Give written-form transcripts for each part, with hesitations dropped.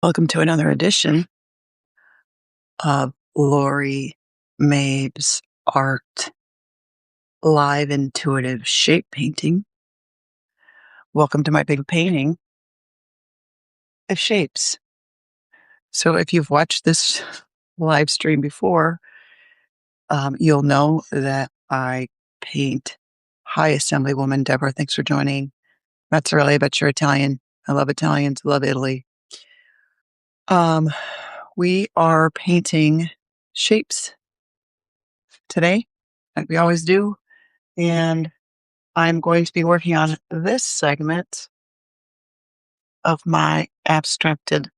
Welcome to another edition of Laurie Maves ART Live Intuitive Shape Painting. Welcome to my big painting of shapes. So if you've watched this live stream before, you'll know that I paint. Hi, Assemblywoman Deborah. Thanks for joining. Mozzarella, I bet you're Italian. I love Italians. Love Italy. We are painting shapes today, like we always do. And I'm going to be working on this segment of my abstracted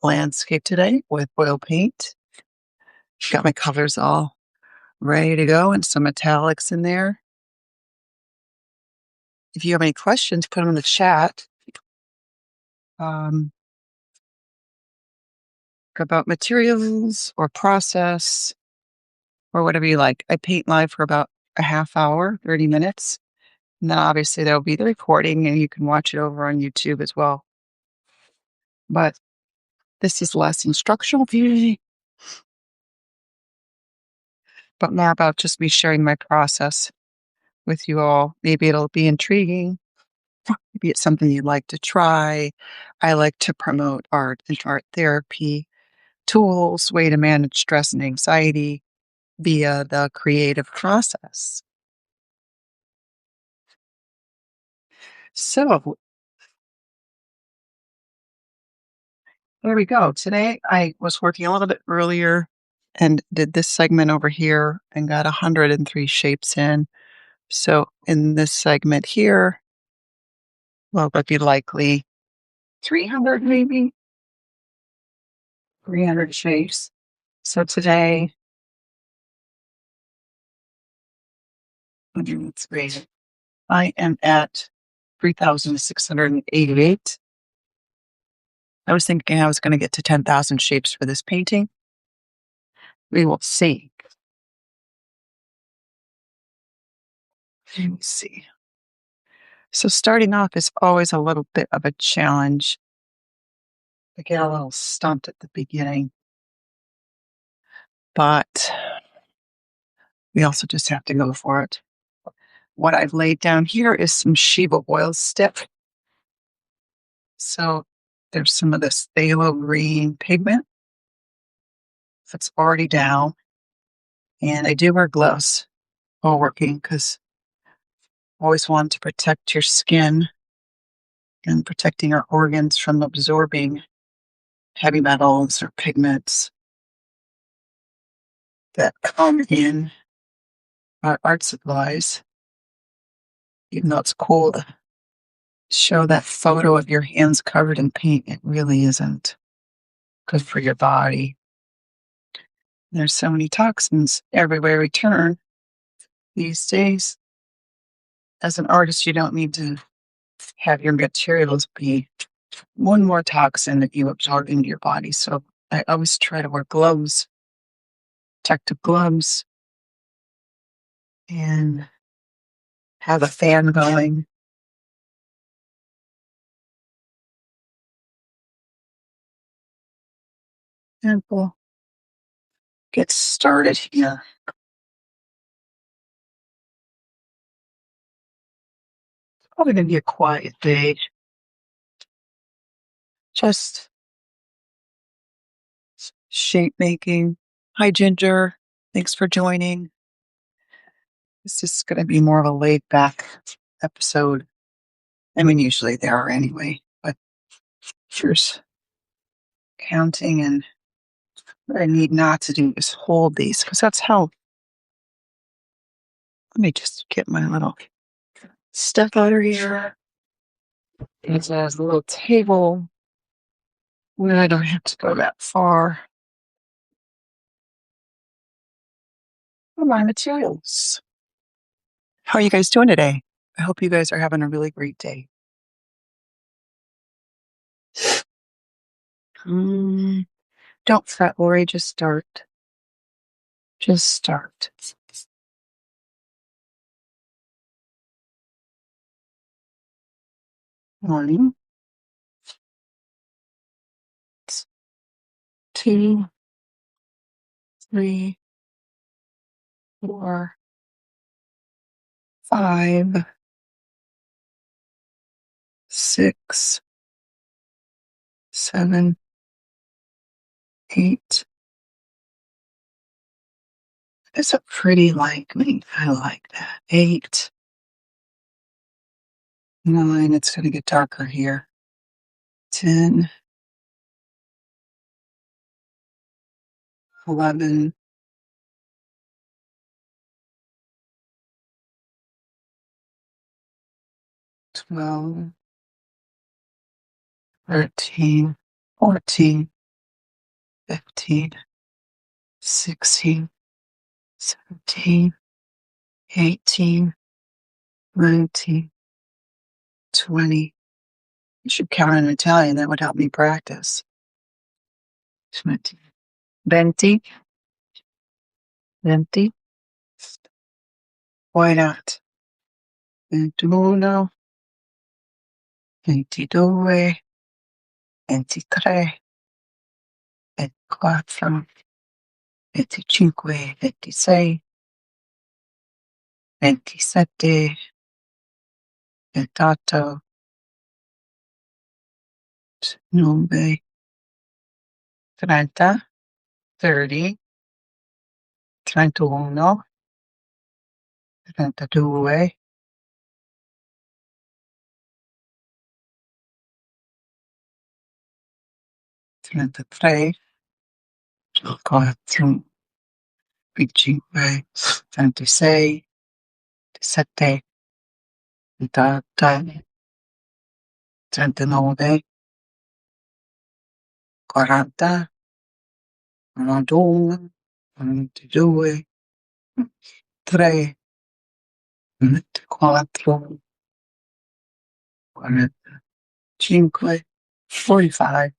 landscape today with oil paint. Got my colors all ready to go and some metallics in there. If you have any questions, put them in the chat about materials or process or whatever you like. I paint live for about a half hour, 30 minutes. And then obviously there'll be the recording and you can watch it over on YouTube as well. But this is less instructional viewing, but more about just me sharing my process with you all. Maybe it'll be intriguing. Maybe it's something you'd like to try. I like to promote art and art therapy tools, way to manage stress and anxiety via the creative process. So there we go. Today I was working a little bit earlier and did this segment over here and got 103 shapes in. So in this segment here, well, that'd be likely 300 maybe, 300 shapes. So today, I am at 3,688. I was thinking I was going to get to 10,000 shapes for this painting. We will see. Let me see. So starting off is always a little bit of a challenge. I get a little stumped at the beginning, but we also just have to go for it. What I've laid down here is some Shiva oil stick. So there's some of this phthalo green pigment that's already down. And I do wear gloves while working because I always want to protect your skin and protecting our organs from absorbing heavy metals or pigments that come in our art supplies. Even though it's cool to show that photo of your hands covered in paint, it really isn't good for your body. There's so many toxins everywhere we turn these days. As an artist, you don't need to have your materials be one more toxin that you absorb into your body. So I always try to wear gloves, protective gloves, and have a fan going. And we'll get started here. It's probably going to be a quiet day. Just shape making. Hi, Ginger. Thanks for joining. This is going to be more of a laid back episode. I mean, usually they are anyway, but here's counting. And what I need not to do is hold these because that's how. Let me just get my little stuff out of here. It has a little table where I don't have to go that far. For my materials. How are you guys doing today? I hope you guys are having a really great day. Don't fret, Lori. Just start. Just start. Morning. 2, 3, 4, 5, 6, 7, 8. It's a pretty lightning. I like that. 8, 9. It's going to get darker here. 10, 11, 12, 13, 14, 15, 16, 17, 18, 19, 20. You should count in Italian. That would help me practice. 20, 20, 20. Why not? 21, 22, 23, 24, 25, 26, 27, 28, 29, 30, 30, 31, 32, 33, 34, 35, 36, 37, 38, 39, 40, 41, 42, 3, 24, 45, 45,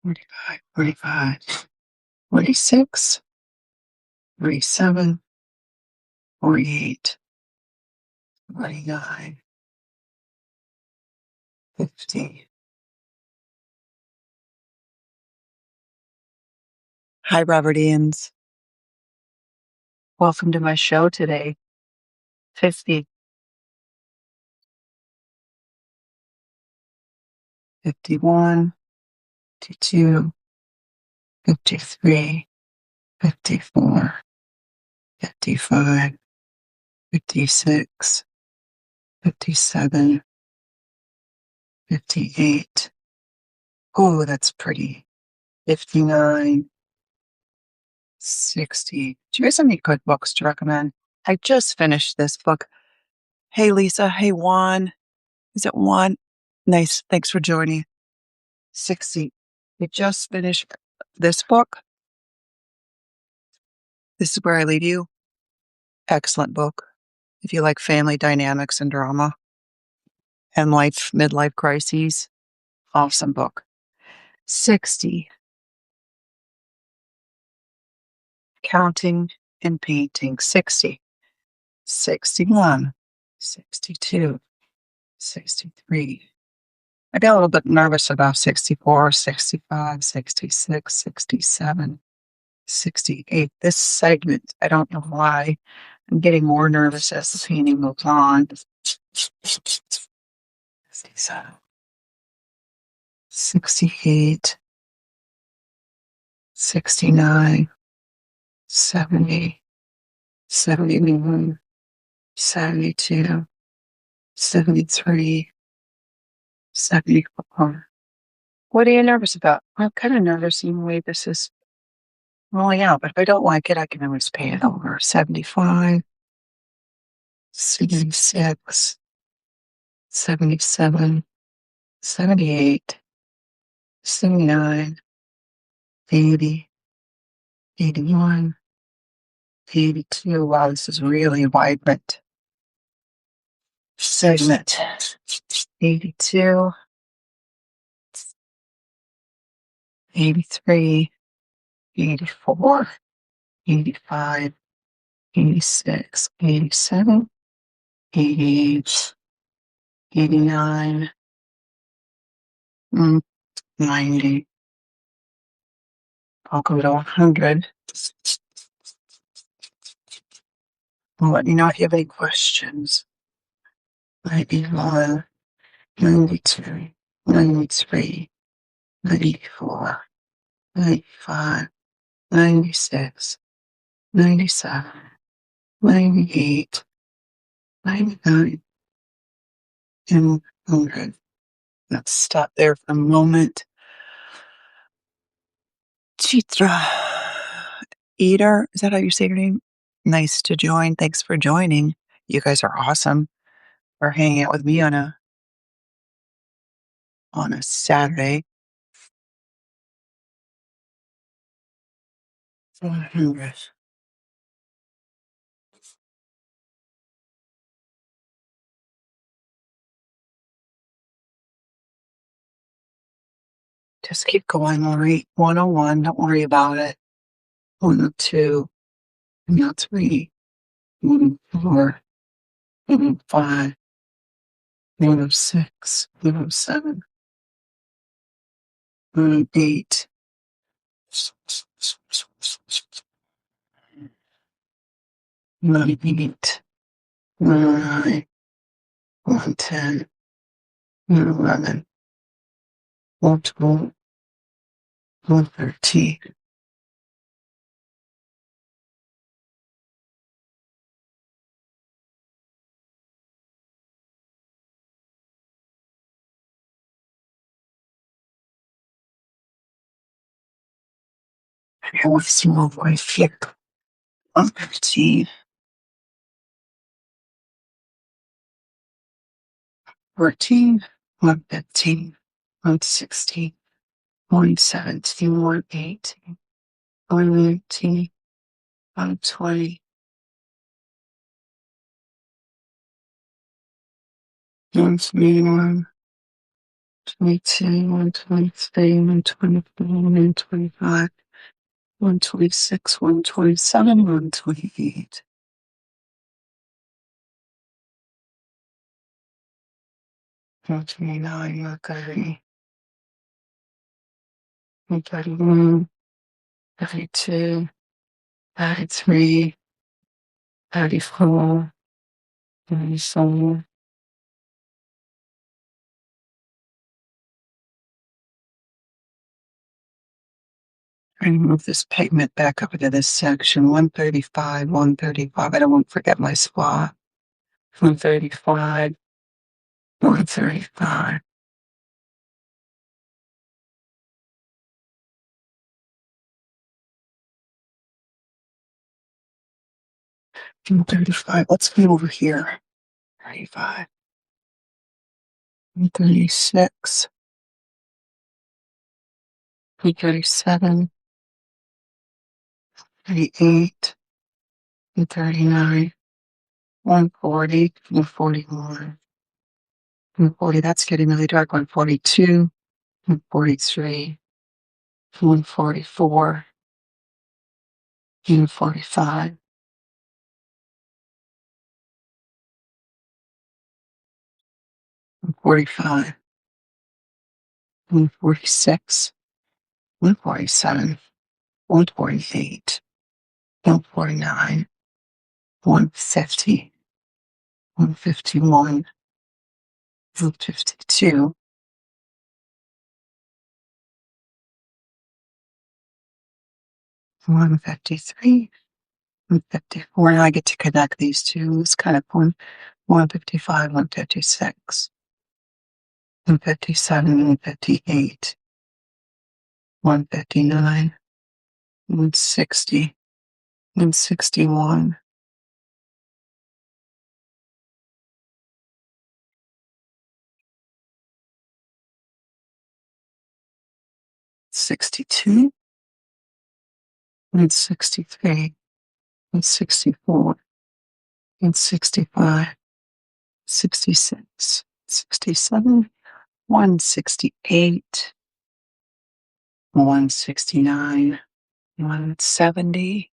45, 45, 46, 47, 48, 49, 50. Hi, Robertians. Welcome to my show today. 50, 51, 52, 53, 54, 55, 56, 57, 58. Oh, that's pretty. 59, 60. Do you guys have any good books to recommend? I just finished this book. Hey, Lisa. Hey, Juan. Is it Juan? Nice. Thanks for joining. 60. I just finished this book. This is Where I Lead You. Excellent book. If you like family dynamics and drama and midlife crises, awesome book. 60. Counting and painting. 60. 61. 62. 63. I got a little bit nervous about 64, 65, 66, 67, 68. This segment, I don't know why. I'm getting more nervous as the painting moves on. 67, 68, 69, 70, 71, 72, 73, 74. What are you nervous about? I'm kind of nervous in the way this is rolling out, but if I don't like it, I can always pay it over. 75, 76, 77, 78, 79, 80, 81, 82. Wow, this is really vibrant segment. 82, 83, 84, 85, 86, 87, 88, 89, 90. I'll go to 100. I'll let you know if you have any questions. 91, 92, 93, 94, 95, 96, 97, 98, 99, and 100. Let's stop there for a moment. Chitra Eater, is that how you say your name? Nice to join. Thanks for joining. You guys are awesome for hanging out with me on a Saturday. 100. Just keep going, Laurie. 101, don't worry about it. 102, 103, 104, 105, 106, 107, 108, 108, 109, 110, 111, 112, 113. I always small voice here. 115, 14, 115, 116, 117, 118, 119, 120, 121, 122, 123, 124, 125, 126, 127, 128. 129, 130, 131, 32, 33, 34, 37. Trying to move this pigment back up into this section. 135, 135. I don't want to forget my spot. 135, 135. 135. Let's be over here. 35. 136. 137. 38. 139. 140. 141. 140. That's getting really dark. 142. 143. 144. 145. 145. 146. 147. 148. 149. 150. 151. 152. 153. 154. Now I get to connect these two. It's kind of fun. 155, 156, 157, 158, 159, 160, 161, 62, 163, 164, 165, 66, 67, 168, 169, 170,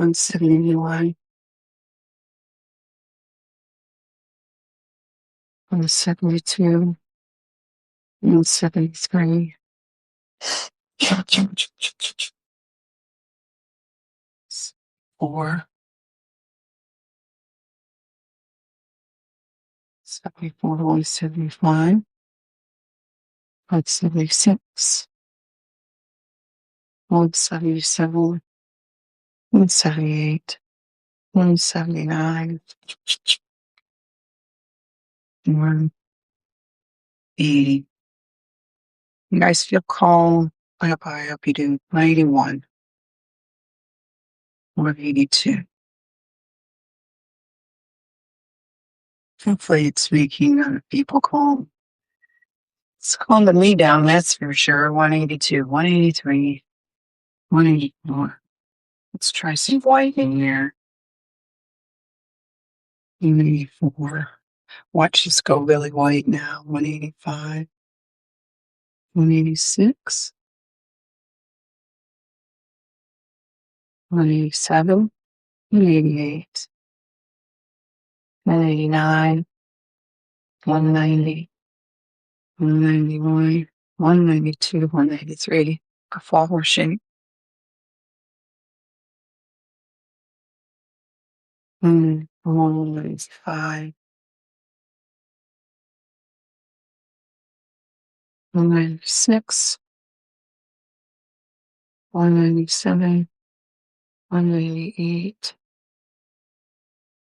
171, 172, 173, 4, 74, 175, 176, 177, 178, 179, 180. You guys feel calm? I hope you do. 181, 182. Hopefully it's making other people calm. It's calming me down, that's for sure. 182, 183, 184. Let's try some white in here. 184. Watch this go really white now. 185, 186, 187, 188, 189, 190, 191, 192, 193. A flower shape. 195, 196, 197, 198,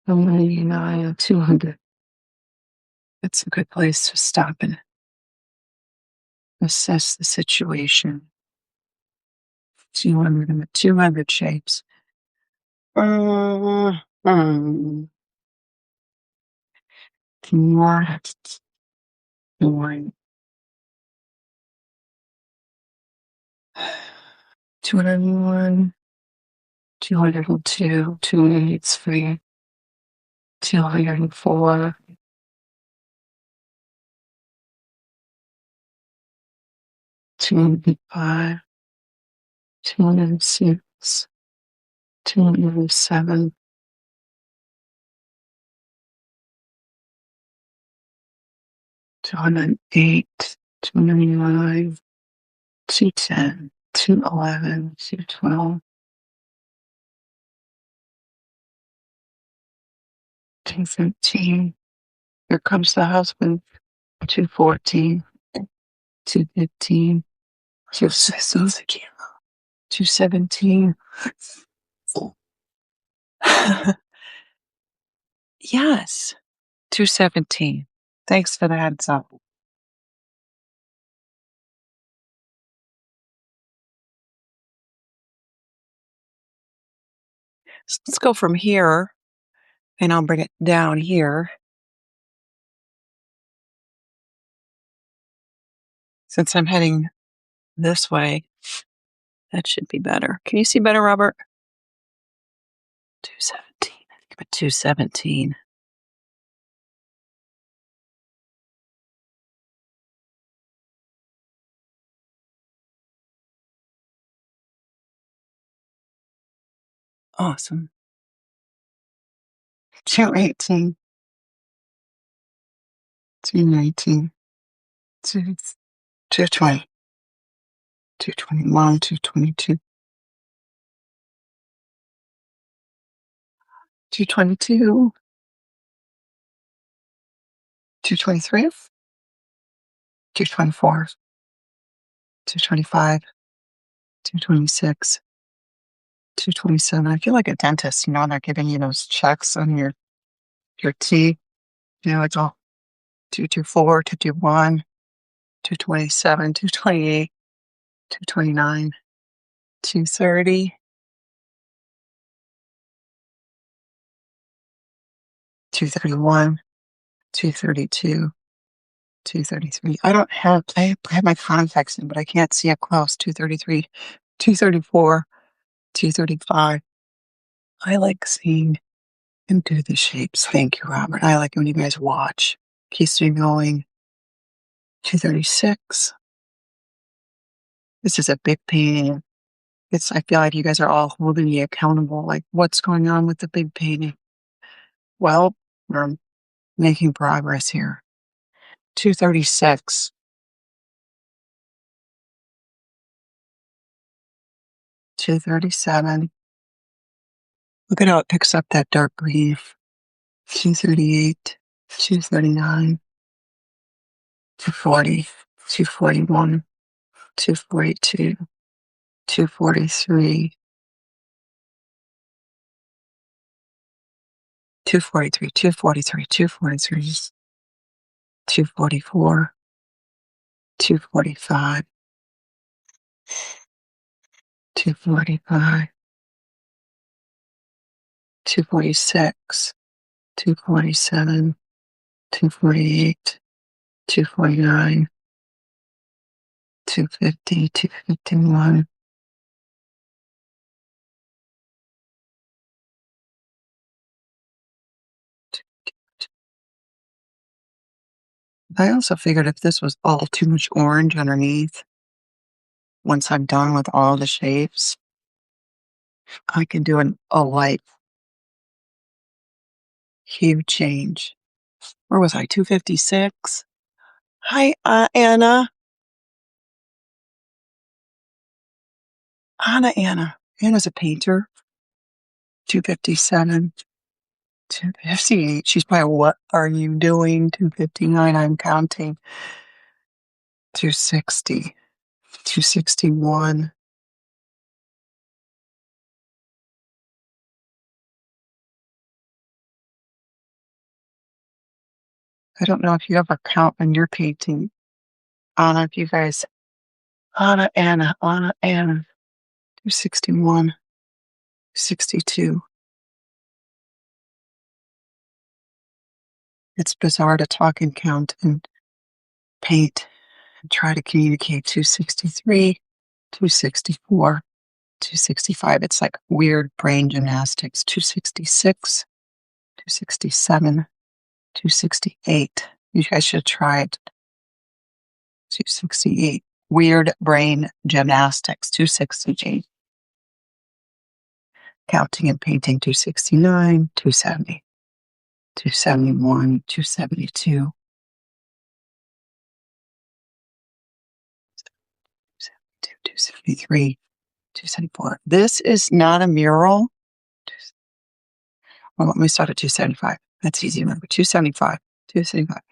199, 200. That's a good place to stop and assess the situation. 200 and the 200 shapes. More. 201, 202, 283, 204, 205, 206, 207, 208, 209, 210, 211, 212, 213. Here comes the husband. 214, 215, 217. Yes, 217. Thanks for the heads up. So let's go from here, and I'll bring it down here. Since I'm heading this way, that should be better. Can you see better, Robert? 217. I think I'm at 217. Awesome. 218, 219, 220, 221, 222, 222, 223, 224, 225, 226, 227. I feel like a dentist, you know, and they're giving you those checks on your teeth. You know, it's all 224, 221, 227, 228, 229, 230, 231, 232, 233. I have my contacts in, but I can't see up close. 233, 234, 235. I like seeing him do the shapes. Thank you, Robert. I like when you guys watch. Keeps me going. 236. This is a big painting. I feel like you guys are all holding me accountable. Like, what's going on with the big painting? Well, we're making progress here. 236. 237. Look at how it picks up that dark green. 238. 239. 240. 241. 242. 243. 243. 243. 243. 244. 245. 245. 246. 247. 248. 249. 250. 251. I also figured if this was all too much orange underneath, once I'm done with all the shapes, I can do a light hue change. Where was I? 256? Hi, Anna. Anna. Anna's a painter. 257. 258. She's probably, what are you doing? 259. I'm counting. 260. 261. I don't know if you ever count when you're painting. Anna, if you guys. Anna. 261. 62. It's bizarre to talk and count and paint and try to communicate. 263, 264, 265. It's like weird brain gymnastics. 266, 267, 268. You guys should try it. 268. Weird brain gymnastics. 268. Counting and painting. 269, 270, 271, 272. 273, 274. This is not a mural. Well, let me start at 275. That's easy to remember. 275. 275.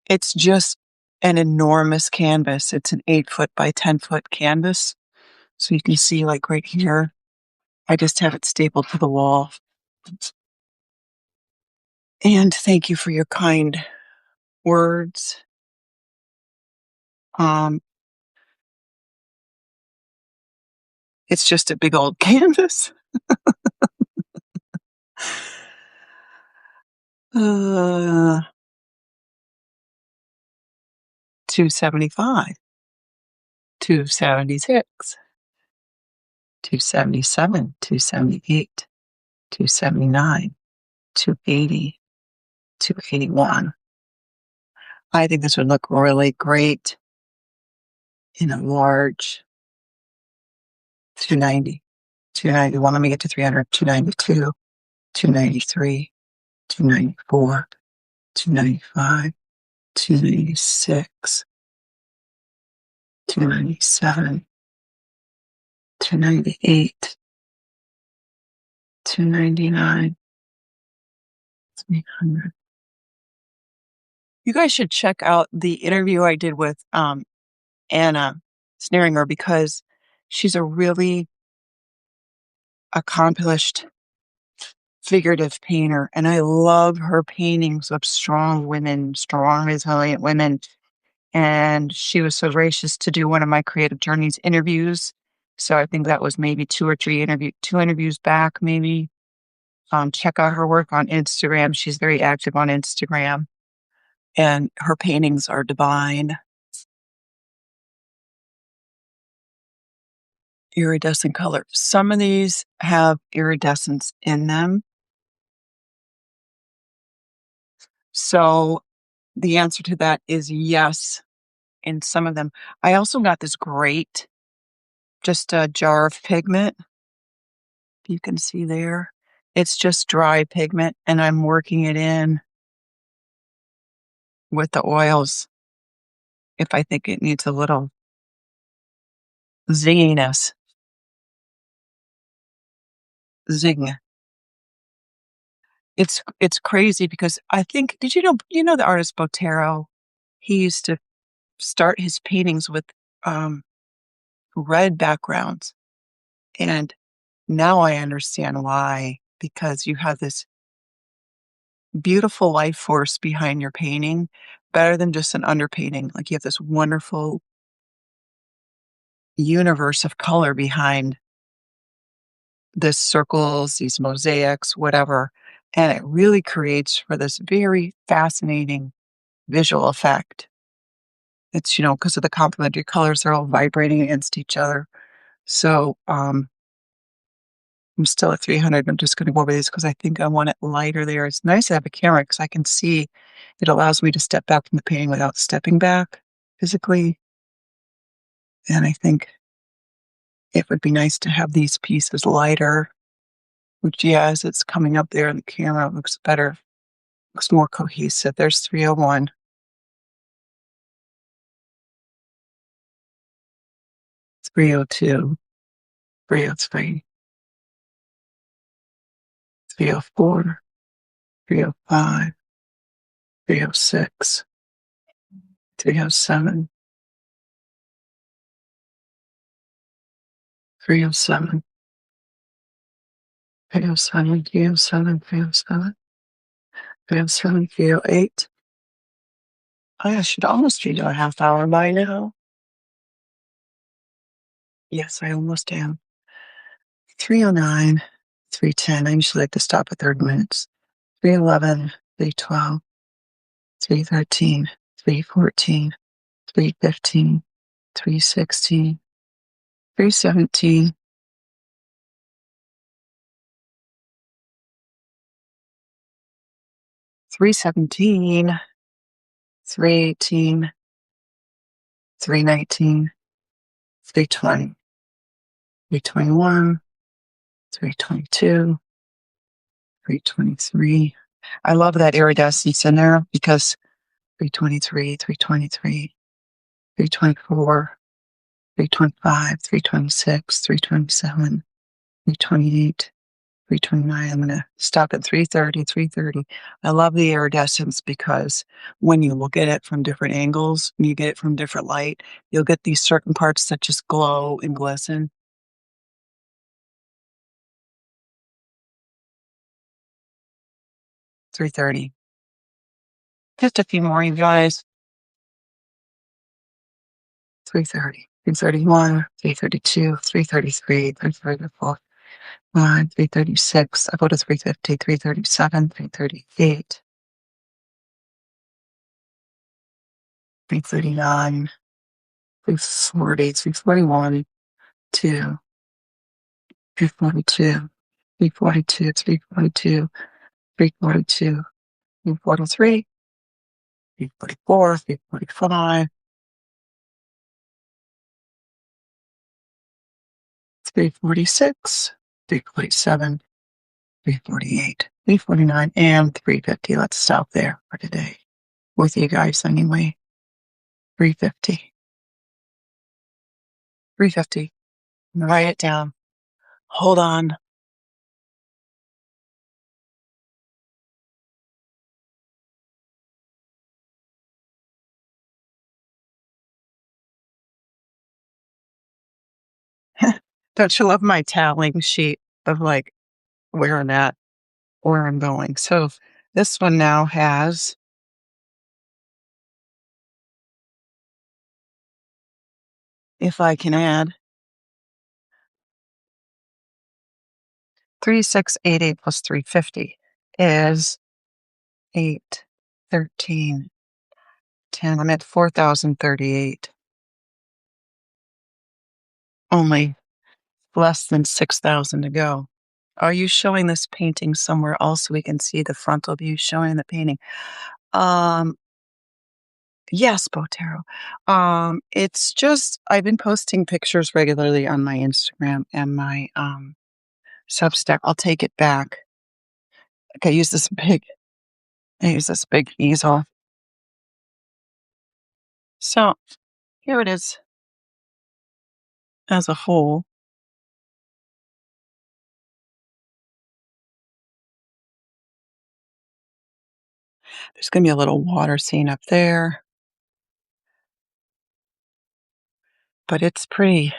It's just an enormous canvas. It's an 8-foot by 10-foot canvas. So you can see, like right here, I just have it stapled to the wall. And thank you for your kind words. It's just a big old canvas. 275, 276, 277, 278, 279, 280, 281. I think this would look really great in a large 290, 291. Let me get to 300, 292, 293, 294, 295, 296, 297, 298, 299, 300. You guys should check out the interview I did with Anna Sneringer, because she's a really accomplished figurative painter, and I love her paintings of strong women, strong, resilient women. And she was so gracious to do one of my Creative Journeys interviews. So I think that was maybe two interviews back, maybe. Check out her work on Instagram. She's very active on Instagram, and her paintings are divine. Iridescent color. Some of these have iridescence in them. So the answer to that is yes, in some of them. I also got this great just a jar of pigment, you can see there. It's just dry pigment, and I'm working it in with the oils if I think it needs a little zinginess. Zing. It's crazy because I think did you know the artist Botero? He used to start his paintings with, um, red backgrounds, and now I understand why, because you have this beautiful life force behind your painting, better than just an underpainting, like, you have this wonderful universe of color behind the circles, these mosaics, whatever, and it really creates for this very fascinating visual effect. It's, because of the complementary colors, they're all vibrating against each other. So, I'm still at 300. I'm just gonna go over these because I think I want it lighter there. It's nice to have a camera because I can see it allows me to step back from the painting without stepping back physically, and I think it would be nice to have these pieces lighter, which, yeah, as it's coming up there in the camera, it looks better, looks more cohesive. There's 301, 302, 303, 304, 305, 306, 307, 307, 307, 307, 307, 307, 308. I should almost be to a half hour by now. Yes, I almost am. 309, 310. I usually like to stop at 30 minutes. 311, 312, 313, 314, 315, 316, 317, 317, 318, 319, 320, 321, 322, 323. I love that iridescence in there because 323, 323, 324, 325, 326, 327, 328, 329. I'm gonna stop at 330, 330. I love the iridescence because when you look at it from different angles, and you get it from different light, you'll get these certain parts that just glow and glisten. 330. Just a few more, you guys. 330, 331, 332, 333, 334, 336. I go to 350, 337, 338, 339, 340, 341, 2, 342, 342, 342, 342, 343, 344, 345, 346, 347, 348, 349, and 350. Let's stop there for today. With you guys anyway. 350. 350. Write it down. Hold on. Don't you love my tallying sheet of like where I'm at, where I'm going? So this one now has, if I can add, 3688 plus 350 is 8, 13, 10. I'm at 4,038. Only less than 6,000 to go. Are you showing this painting somewhere else so we can see the frontal view showing the painting? Um, Yes, Botero. It's just I've been posting pictures regularly on my Instagram and my, Substack. I'll take it back. Like, I use this big easel. So, here it is as a whole. There's gonna be a little water scene up there, but it's pretty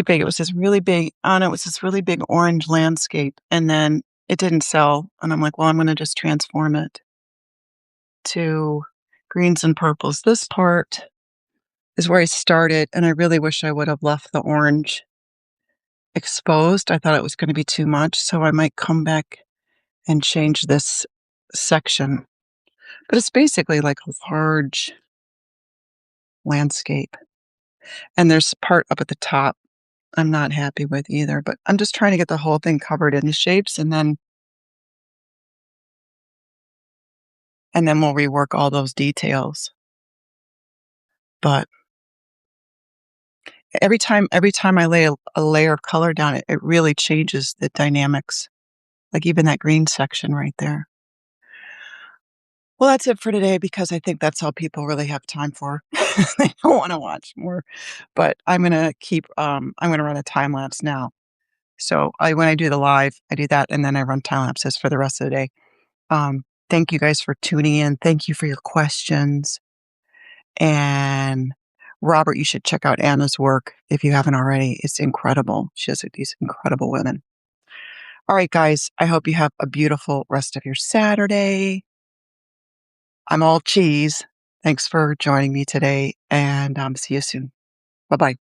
big. It was this really big it was this really big orange landscape, and then it didn't sell, and I'm like, "Well, I'm gonna just transform it to greens and purples." This part is where I started, and I really wish I would have left the orange exposed. I thought it was gonna be too much, so I might come back and change this section. But it's basically like a large landscape, and there's a part up at the top I'm not happy with either, but I'm just trying to get the whole thing covered in the shapes, and then we'll rework all those details. But every time I lay a layer of color down, it really changes the dynamics, like even that green section right there. Well, that's it for today because I think that's all people really have time for. They don't wanna watch more, but I'm gonna run a time lapse now. So, when I do the live, I do that, and then I run time lapses for the rest of the day. Thank you guys for tuning in. Thank you for your questions. And Robert, you should check out Anna's work if you haven't already. It's incredible. She has these incredible women. All right, guys, I hope you have a beautiful rest of your Saturday. I'm all cheese. Thanks for joining me today, and see you soon. Bye bye.